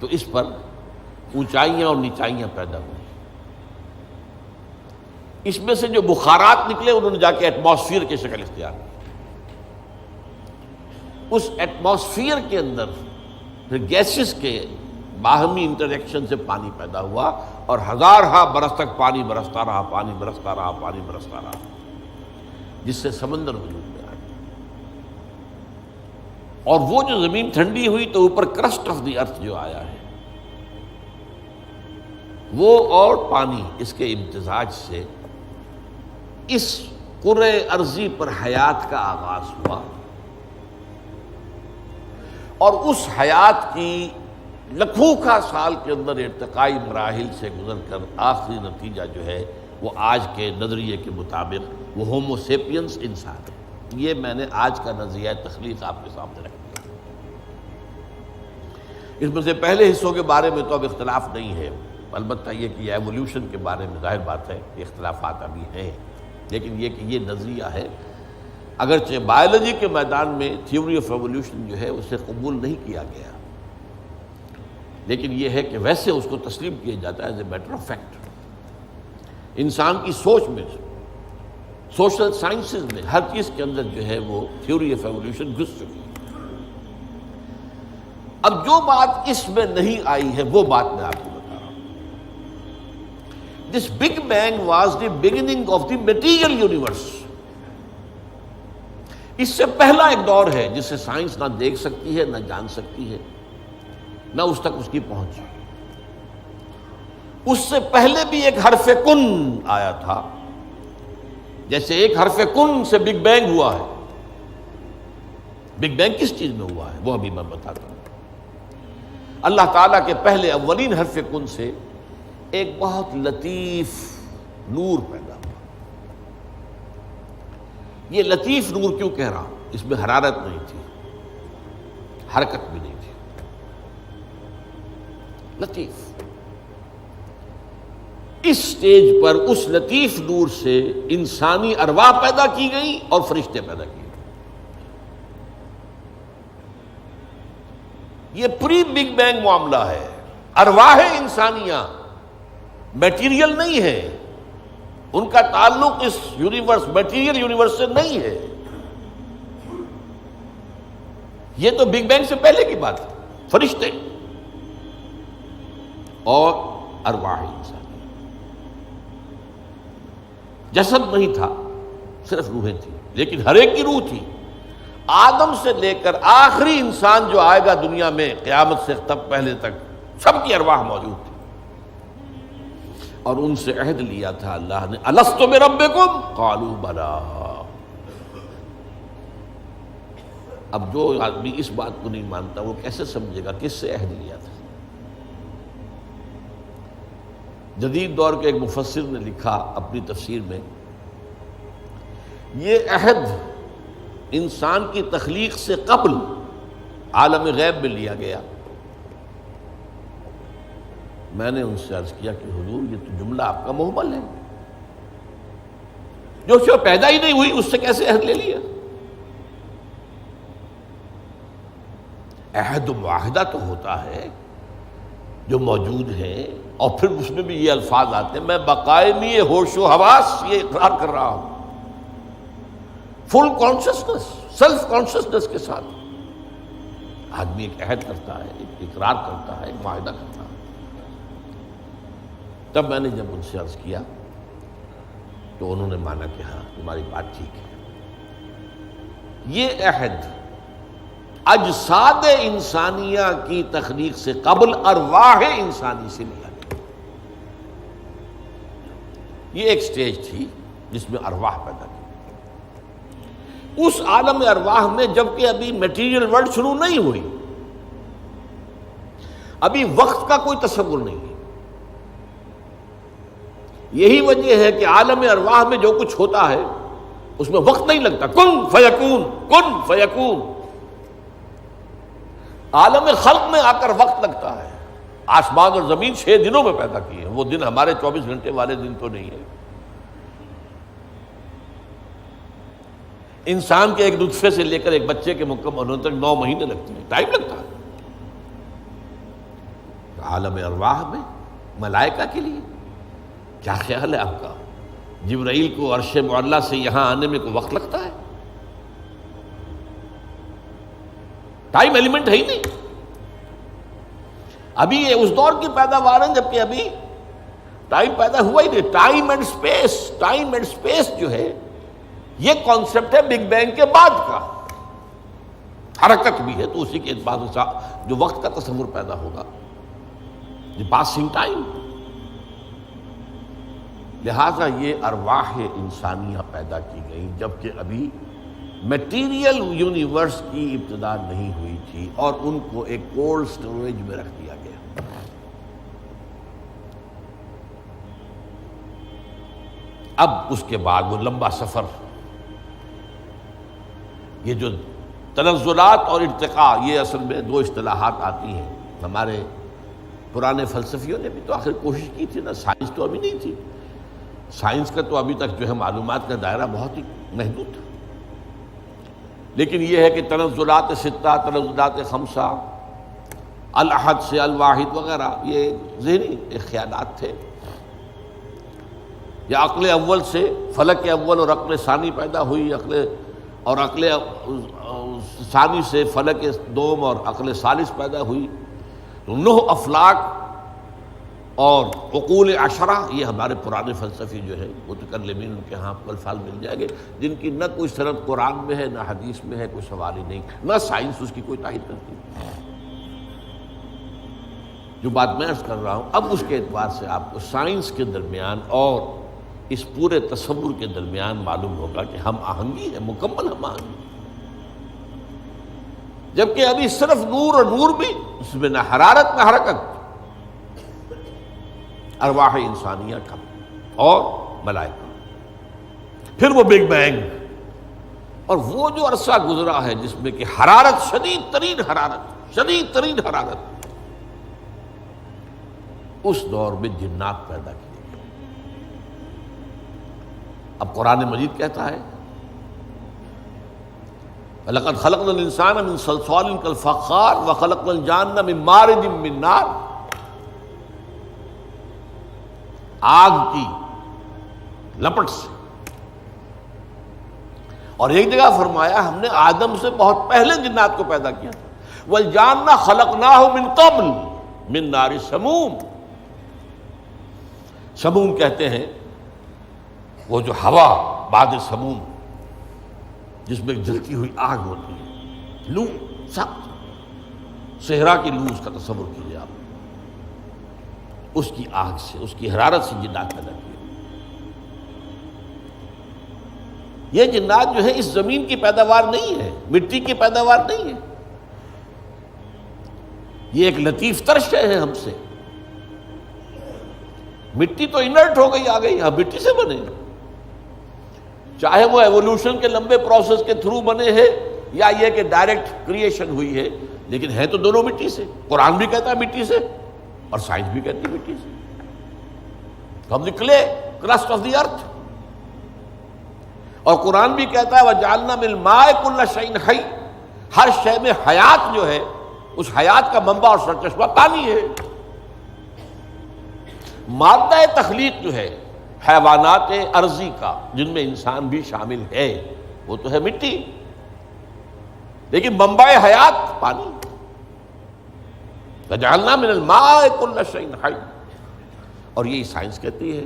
تو اس پر اونچائیاں اور نیچائیاں پیدا ہوئی. اس میں سے جو بخارات نکلے انہوں نے جا کے ایٹماسفیئر کی شکل اختیار کی. اس ایٹماسفیئر کے اندر گیسز کے باہمی انٹریکشن سے پانی پیدا ہوا اور ہزارہا برس تک پانی برستا رہا، پانی برستا رہا، پانی برستا رہا، جس سے سمندر وجود میں آیا. اور وہ جو زمین ٹھنڈی ہوئی تو اوپر کرسٹ آف دی ارتھ جو آیا ہے وہ اور پانی اس کے امتزاج سے اس کرۂ ارضی پر حیات کا آغاز ہوا. اور اس حیات کی لکھوں کا سال کے اندر ارتقائی مراحل سے گزر کر آخری نتیجہ جو ہے وہ آج کے نظریے کے مطابق وہ ہومو سیپینس انسان ہے. یہ میں نے آج کا نظریہ تخلیق آپ کے سامنے رکھ دیا. اس میں سے پہلے حصوں کے بارے میں تو اب اختلاف نہیں ہے، البتہ یہ کہ ایولیوشن کے بارے میں ظاہر بات ہے کہ اختلافات ابھی ہیں، لیکن یہ کہ یہ نظریہ ہے. اگرچہ بایولوجی کے میدان میں تھیوری آف ایولیوشن جو ہے اسے قبول نہیں کیا گیا، لیکن یہ ہے کہ ویسے اس کو تسلیم کیا جاتا ہے as a matter of fact. انسان کی سوچ میں، سوشل سائنسز میں ہر چیز کے اندر جو ہے وہ تھیوری آف ایولیوشن گھس چکی ہے. اب جو بات اس میں نہیں آئی ہے وہ بات میں آپ کو بتا رہا ہوں. This big bang was the beginning of the material universe. اس سے پہلا ایک دور ہے جسے سائنس نہ دیکھ سکتی ہے، نہ جان سکتی ہے، نہ اس تک اس کی پہنچ. اس سے پہلے بھی ایک حرف کن آیا تھا، جیسے ایک حرف کن سے بگ بینگ ہوا ہے. بگ بینگ کس چیز میں ہوا ہے وہ ابھی میں بتاتا ہوں. اللہ تعالیٰ کے پہلے اولین حرف کن سے ایک بہت لطیف نور پیدا ہوا. یہ لطیف نور کیوں کہہ رہا ہوں؟ اس میں حرارت نہیں تھی، حرکت بھی نہیں تھی، لطیف. اس سٹیج پر اس لطیف نور سے انسانی ارواح پیدا کی گئی اور فرشتے پیدا کیے گئے. یہ پری بگ بینگ معاملہ ہے. ارواح انسانیہ میٹیریل نہیں ہے، ان کا تعلق اس یونیورس میٹیریل یونیورس سے نہیں ہے. یہ تو بگ بینگ سے پہلے کی بات ہے. فرشتے اور ارواح انسانی. جسد نہیں تھا، صرف روحیں تھیں، لیکن ہر ایک کی روح تھی. آدم سے لے کر آخری انسان جو آئے گا دنیا میں قیامت سے تب پہلے تک سب کی ارواح موجود تھی. اور ان سے عہد لیا تھا اللہ نے، الستو بربکم قالوا بلا. اب جو آدمی اس بات کو نہیں مانتا وہ کیسے سمجھے گا کس سے عہد لیا تھا؟ جدید دور کے ایک مفسر نے لکھا اپنی تفسیر میں، یہ عہد انسان کی تخلیق سے قبل عالم غیب میں لیا گیا. میں نے ان سے عرض کیا کہ حضور یہ تو جملہ آپ کا محمل ہے، جو شو پیدا ہی نہیں ہوئی اس سے کیسے عہد لے لیا؟ عہد و معاہدہ تو ہوتا ہے جو موجود ہے، اور پھر اس میں بھی یہ الفاظ آتے ہیں، میں بقائمی ہوش و حواس یہ اقرار کر رہا ہوں، فل کانشسنس، سیلف کانشسنس کے ساتھ آدمی ایک عہد کرتا ہے، ایک اقرار کرتا ہے، ایک معاہدہ کرتا ہے. تب میں نے جب ان سے عرض کیا تو انہوں نے مانا کہ ہاں تمہاری بات ٹھیک ہے. یہ عہد اجساد انسانیہ کی تخلیق سے قبل ارواح انسانی سے لیا گیا. یہ ایک سٹیج تھی جس میں ارواح پیدا کی. اس عالم ارواح میں جبکہ ابھی میٹیریل ورلڈ شروع نہیں ہوئی، ابھی وقت کا کوئی تصور نہیں ہے. یہی وجہ ہے کہ عالم ارواح میں جو کچھ ہوتا ہے اس میں وقت نہیں لگتا، کن فیکون کن فیکون. عالم خلق میں آ کر وقت لگتا ہے. آسمان اور زمین 6 دنوں میں پیدا کیے ہیں، وہ دن ہمارے 24 گھنٹے والے دن تو نہیں ہے. انسان کے ایک نطفے سے لے کر ایک بچے کے مکمل ہونے تک 9 مہینے لگتے ہیں، ٹائم لگتا ہے. عالم ارواح میں ملائکہ کے لیے؟ کیا خیال ہے آپ کا؟ جبرائیل کو عرش معلیٰ سے یہاں آنے میں کوئی وقت لگتا ہے؟ ٹائم ایلیمنٹ ہے ہی نہیں. ابھی یہ اس دور کی پیداوار ہے جبکہ ابھی ٹائم پیدا ہوا ہی نہیں. ٹائم اینڈ سپیس جو ہے یہ کانسیپٹ ہے بگ بینگ کے بعد کا. حرکت بھی ہے تو اسی کے بعد جو وقت کا تصور پیدا ہوگا، یہ پاسنگ ٹائم. لہذا یہ ارواح انسانیہ پیدا کی گئی جبکہ ابھی میٹیریل یونیورس کی ابتدا نہیں ہوئی تھی، اور ان کو ایک کولڈ سٹوریج میں رکھ دیا گیا. اب اس کے بعد وہ لمبا سفر، یہ جو تنزلات اور ارتقاء، یہ اصل میں دو اصطلاحات آتی ہیں. ہمارے پرانے فلسفیوں نے بھی تو آخر کوشش کی تھی نا. سائنس تو ابھی نہیں تھی، سائنس کا تو ابھی تک جو ہے معلومات کا دائرہ بہت ہی محدود تھا. لیکن یہ ہے کہ تنزلات ستہ، تنزلات خمسہ، الاحد سے الواحد وغیرہ، یہ ذہنی خیالات تھے. یا عقل اول سے فلک اول اور عقل ثانی پیدا ہوئی، عقل ثانی سے فلک دوم اور عقل ثالث پیدا ہوئی. تو 9 افلاک اور عقول عشرہ، یہ ہمارے پرانے فلسفی جو ہے متکلمین، ان کے ہاں الفاظ مل جائیں گے جن کی نہ کوئی سند قرآن میں ہے، نہ حدیث میں ہے، کوئی سوال ہی نہیں، نہ سائنس اس کی کوئی تائید کرتی. جو بات میں عرض کر رہا ہوں، اب اس کے اعتبار سے آپ کو سائنس کے درمیان اور اس پورے تصور کے درمیان معلوم ہوگا کہ ہم آہنگی ہے، مکمل ہم آہنگی. جبکہ ابھی صرف نور، اور نور بھی اس میں نہ حرارت نہ حرکت. ارواح انسانیہ کا اور ملائکہ، پھر وہ بگ بینگ، اور وہ جو عرصہ گزرا ہے جس میں کہ حرارت، شدید ترین حرارت، اس دور میں جنات پیدا کیے گئے. اب قرآن مجید کہتا ہے وَلَقَدْ خَلَقْنَا الْإِنسَانَ مِنْ صَلْصَالٍ كَالْفَخَّارِ وَخَلَقْنَا الْجَانَّ مِنْ مَارِجٍ مِنْ نَارٍ. آگ کی لپٹ سے. اور ایک جگہ فرمایا ہم نے آدم سے بہت پہلے جنات کو پیدا کیا تھا. وَالْجَانَّ خَلَقْنَاهُ مِنْ قَبْلُ مِنْ نَارِ سَمُومٍ. سموم کہتے ہیں وہ جو ہوا بعد سموم جس میں جلتی ہوئی آگ ہوتی ہے، لو سخت، صحرا کی لو اس کا تصور کیجیے آپ. اس کی آگ سے، اس کی حرارت سے جنات پیدا کیے. یہ جنات جو ہے اس زمین کی پیداوار نہیں ہے، مٹی کی پیداوار نہیں ہے. یہ ایک لطیف تر شے ہے ہم سے. مٹی تو انرٹ ہو گئی، آ گئی، ہم مٹی سے بنے. چاہے وہ ایوولوشن کے لمبے پروسیس کے تھرو بنے ہیں یا یہ کہ ڈائریکٹ کریشن ہوئی ہے، لیکن ہے تو دونوں مٹی سے. قرآن بھی کہتا ہے مٹی سے، اور سائنس بھی کہتی ہے مٹی سے. ہم دی کلے کرسٹ آف دی ارتھ. اور قرآن بھی کہتا ہے وَجَعَلْنَا مِنَ الْمَاءِ كُلَّ شَيْءٍ حَيٍّ. ہر شے میں حیات جو ہے، اس حیات کا منبع اور سرچشمہ پانی ہے. مادہ تخلیق جو ہے حیوانات ارضی کا، جن میں انسان بھی شامل ہے، وہ تو ہے مٹی، لیکن منبع حیات پانی. وَجَعَلْنَا مِنَ الْمَاءِ كُلَّ شَيْءٍ حَيٍّ. اور یہی سائنس کہتی ہے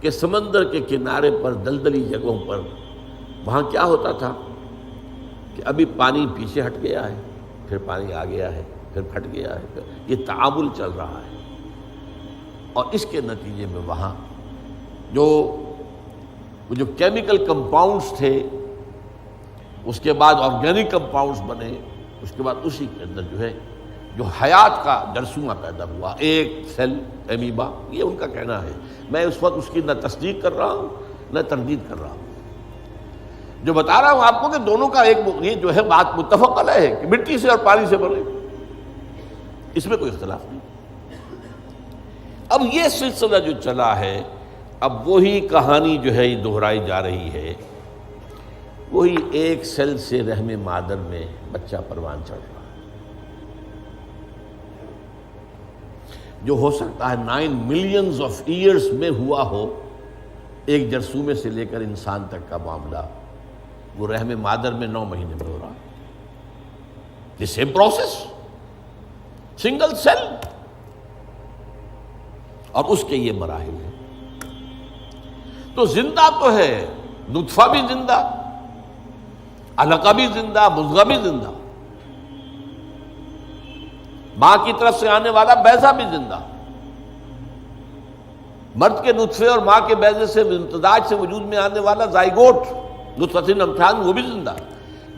کہ سمندر کے کنارے پر، دلدلی جگہوں پر، وہاں کیا ہوتا تھا کہ ابھی پانی پیچھے ہٹ گیا ہے، پھر پانی آ گیا ہے، پھر پھٹ گیا ہے. یہ تعامل چل رہا ہے. اور اس کے نتیجے میں وہاں جو کیمیکل کمپاؤنڈز تھے، اس کے بعد آرگینک کمپاؤنڈز بنے، اس کے بعد اسی کے اندر جو ہے جو حیات کا جرثومہ پیدا ہوا، ایک سیل امیبا. یہ ان کا کہنا ہے. میں اس وقت اس کی نہ تصدیق کر رہا ہوں نہ تردید کر رہا ہوں. جو بتا رہا ہوں آپ کو کہ دونوں کا ایک یہ جو ہے بات متفق علیہ ہے کہ مٹی سے اور پانی سے بنے، اس میں کوئی اختلاف نہیں. اب یہ سلسلہ جو چلا ہے، اب وہی کہانی جو ہے دہرائی جا رہی ہے. وہی ایک سیل سے رحم مادر میں بچہ پروان چڑھ رہا ہے. جو ہو سکتا ہے 9 ملینز آف ایئرس میں ہوا ہو، ایک جرثومے سے لے کر انسان تک کا معاملہ وہ رحم مادر میں 9 مہینے میں ہو رہا، the same process, single cell, اور اس کے یہ مراحل ہیں۔ تو زندہ تو ہے، نطفہ بھی زندہ، علقہ بھی زندہ، مضغہ بھی زندہ، ماں کی طرف سے آنے والا بیضہ بھی زندہ، مرد کے نطفے اور ماں کے بیضے سے امتزاج سے وجود میں آنے والا زائگوٹ نطفۃ امشاج وہ بھی زندہ۔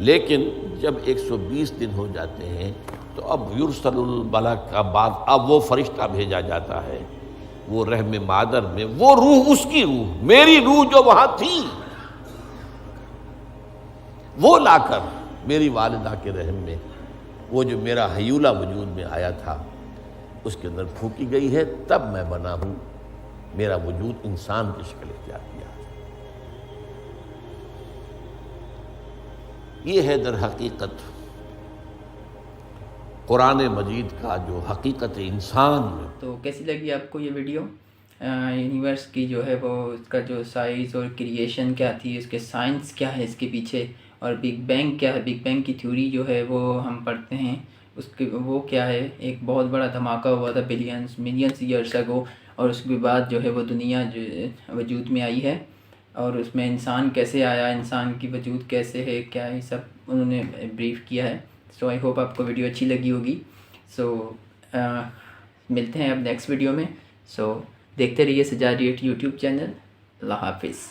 لیکن جب 120 دن ہو جاتے ہیں تو اب یرسل الملک، اب وہ فرشتہ بھیجا جاتا ہے، وہ رحم مادر میں وہ روح، اس کی روح، میری روح جو وہاں تھی، وہ لا کر میری والدہ کے رحم میں، وہ جو میرا حیولہ وجود میں آیا تھا اس کے اندر پھونکی گئی ہے، تب میں بنا ہوں، میرا وجود انسان کی شکل اختیار کیا۔ یہ ہے در حقیقت قرآن مجید کا جو حقیقت انسان میں۔ تو کیسی لگی آپ کو یہ ویڈیو؟ یونیورس کی جو ہے وہ اس کا جو سائز اور کریشن کیا تھی، اس کے سائنس کیا ہے اس کے پیچھے، اور بگ بینگ کیا ہے، بگ بینگ کی تھیوری جو ہے وہ ہم پڑھتے ہیں، اس کے وہ کیا ہے، ایک بہت بڑا دھماکہ ہوا تھا بلینز ملینز ایئرس اگو، اور اس کے بعد جو ہے وہ دنیا جو وجود میں آئی ہے، اور اس میں انسان کیسے آیا، انسان کی وجود کیسے ہے، کیا یہ سب انہوں نے بریف کیا ہے۔ سو آئی ہوپ آپ کو ویڈیو اچھی لگی ہوگی۔ سو ملتے ہیں اب نیکسٹ ویڈیو میں۔ سو دیکھتے رہیے سجاد ریٹ یوٹیوب چینل۔ اللہ حافظ۔